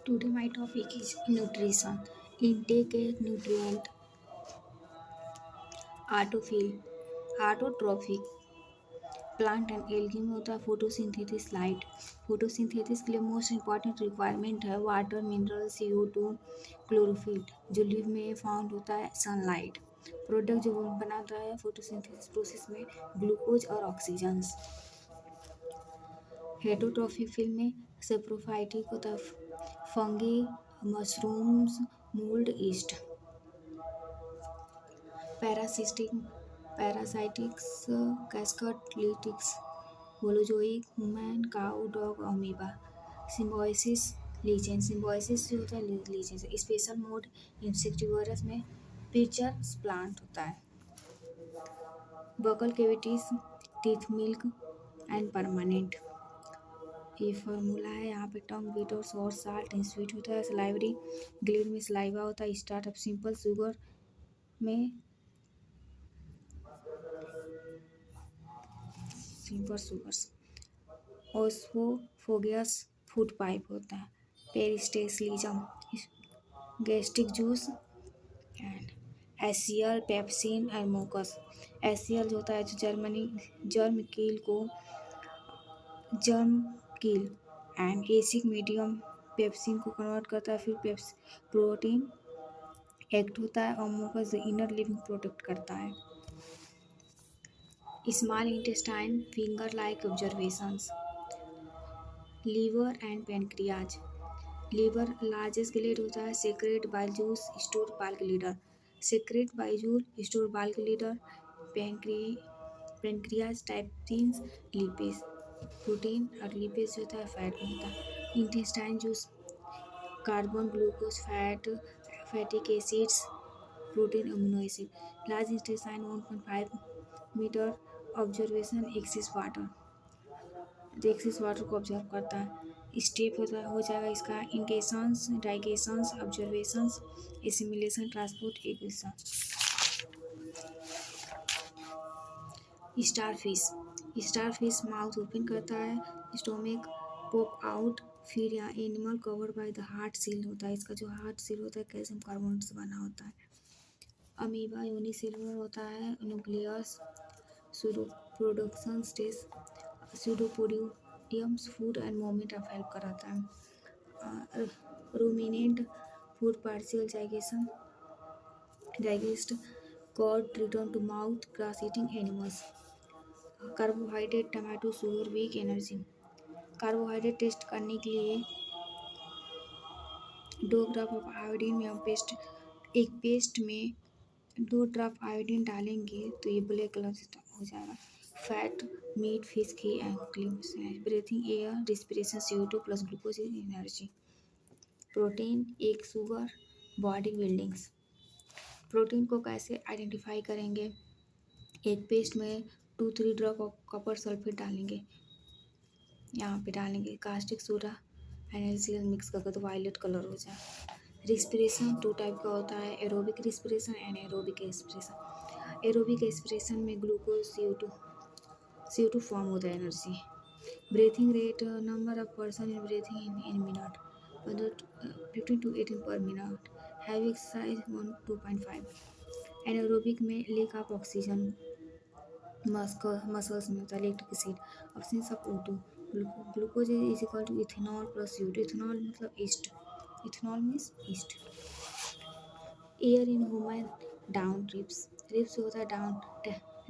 Today my topic is nutrition. Intake एक nutrient, ऑटोफिल, autotrophic. Plant and algae में होता है फोटोसिंथेसिस लाइट। फोटोसिंथेसिस के लिए मोस्ट इंपॉर्टेंट रिक्वायरमेंट है वाटर, मिनरल, CO2, क्लोरोफिल। जो लिव में फाउंड होता है सनलाइट। प्रोडक्ट जो बनाता है फोटोसिंथेसिस प्रोसेस में ग्लूकोज और ऑक्सीजन। हेटरोट्रॉफिक फिल्म में सेप्रोफाइटिक होता है fungi, mushrooms, mould, yeast. Parasitic parasitics कैस्कटलिटिक्स holozoic human cow dog amoeba. Symbiosis lichen. Symbiosis जो होता है लीचेन से। स्पेशल मोड इंसेक्टिवर्स में पिचर प्लांट होता है। Buccal cavities teeth milk and permanent. ये फार्मूला है यहाँ पे टंग बीट और सॉर साल्ट इन स्वीट होता है। सलाइवरी ग्लिड में सलाइवा होता है। स्टार्ट अप सिंपल शुगर में simple sugars. Oesophagus food pipe होता है। पेरिस्टेसिज्म गैस्ट्रिक जूस एंड एसियल पेप्सिन एंड मोकस। एसियल जो होता है जो germ kill and acidic medium pepsin को कन्वर्ट करता है। फिर प्रोटीन एक्ट होता है और मोकस इनर लिविंग प्रोटेक्ट करता है। Small intestine finger like observations. Liver and pancreas. Liver largest gland होता है। Secrete bile juice store bulk leader. Secrete बाइजूल store bulk leader. Pancreas type things lipase. Protein और lipase जो होता है fat में होता है। Intestine juice carbon, glucose, fatty acids, protein, amino acid. Large intestine 1.5 metre. Observation excess water. तो excess water को ऑब्जर्व करता है। स्टेप हो जाएगा इसका इंकेशंस, digestions, observations, assimilation, transport, equation. Starfish mouth open करता है, स्टोमिक पॉप आउट। फिर यहाँ animal covered by the heart seal होता है। इसका जो हार्ट सील होता है कैल्शियम कार्बोनेट से बना होता है। अमीबा यूनिसेलुलर होता है। Nucleus production stage pseudopodiums food and moment of help कराता है। Ruminant food partial digest cud return to mouth grass eating animals. Carbohydrate tomato sugar weak energy. Carbohydrate test करने के लिए 2 ड्रॉप ऑफ आयोडीन में एक paste में 2 drop iodine डालेंगे तो ये ब्लैक कलर से हो जाएगा। Fat meat fish ghee and creams. Breathing air respiration CO2 plus glucose is energy. Protein एक शुगर बॉडी बिल्डिंग्स। प्रोटीन को कैसे आइडेंटिफाई करेंगे? एक पेस्ट में 2-3 ड्रॉप ऑफ कॉपर सल्फेट डालेंगे, यहाँ पे डालेंगे कास्टिक सोडा NaCl मिक्स करके तो वायलेट कलर हो जाए। रिस्पिरेशन 2 टाइप का होता है, aerobic respiration and aerobic expression. Aerobic expression में ग्लूकोज CO2 फॉर्म होता है energy. Breathing rate number of person in breathing in minute 15 to 18 per minute. Heavy exercise 1-2.5। Anaerobic में लेक ऑफ ऑक्सीजन मसल्स में होता है। Lactic acid options of O2। Glucose is equal to ethanol plus CO2। Ethanol मतलब yeast, ethanol means yeast. Air in human down rips जो होता है down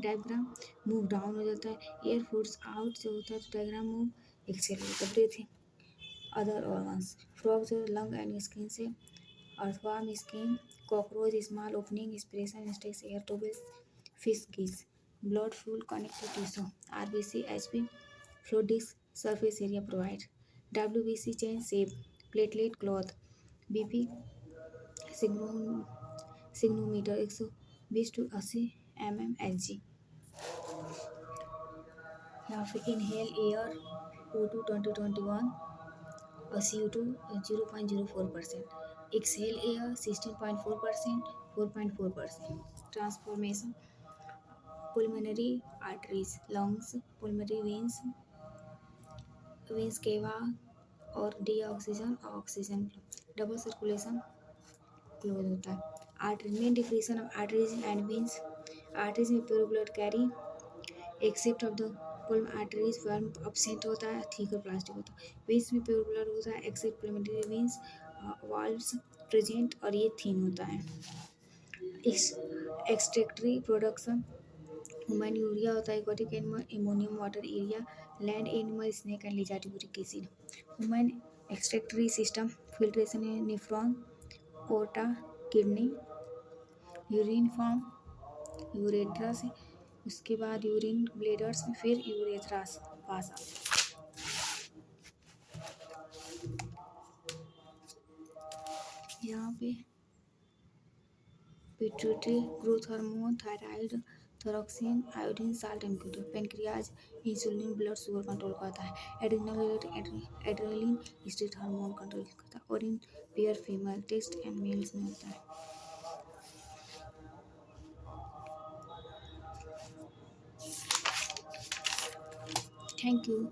diagram move down हो जाता है। एयर फूड्स आउट जो होता है तो डायग्राम मूव एक्सेल हो जाता है। ब्रीथिंग अदर ऑर्गन्स फ्रॉग जो लंग एंड स्किन से, earthworm skin, cockroach small opening inspiration stakes air tubules, fish gills. Blood fluid connective tissue RBC HP flow disc surface area provide। WBC chain shape platelet cloth। BP sphygmometer 120 to 80 mmHg। यहाँ पे inhale air O2 2021 और CO2 0.04%। Exhale air 16.4% 4.4%। Transformation pulmonary arteries lungs, pulmonary veins cava और de oxygen oxygen double circulation close होता है। Artery main definition of arteries and veins. Arteries में pure blood carry except of the pull arteries form absent होता है, thick और plastic होता है। Veins में प्योर ब्लड होता है एक्सेप्ट प्लेमेटरी वेन्स वाल्व्स प्रेजेंट और ये थिन होता है। एक्सट्रैक्टरी प्रोडक्शन ह्यूमन यूरिया होता है, aquatic animal ammonium water area, land animal snake and lizard uric acid. Human excretory system filtration है निफ्रॉन ओटा किडनी यूरिन फॉर्म यूरेट्रा से, उसके बाद यूरिन ब्लेडर्स में फिर यूरेथ्रास पास आउट। यहाँ पे pituitary growth hormone thyroid thyroxine iodine salt and pancreas insulin blood sugar control करता है। एड्रेनलिन स्टेट हार्मोन कंट्रोल करता है। और in pair female test and males में होता है। Thank you.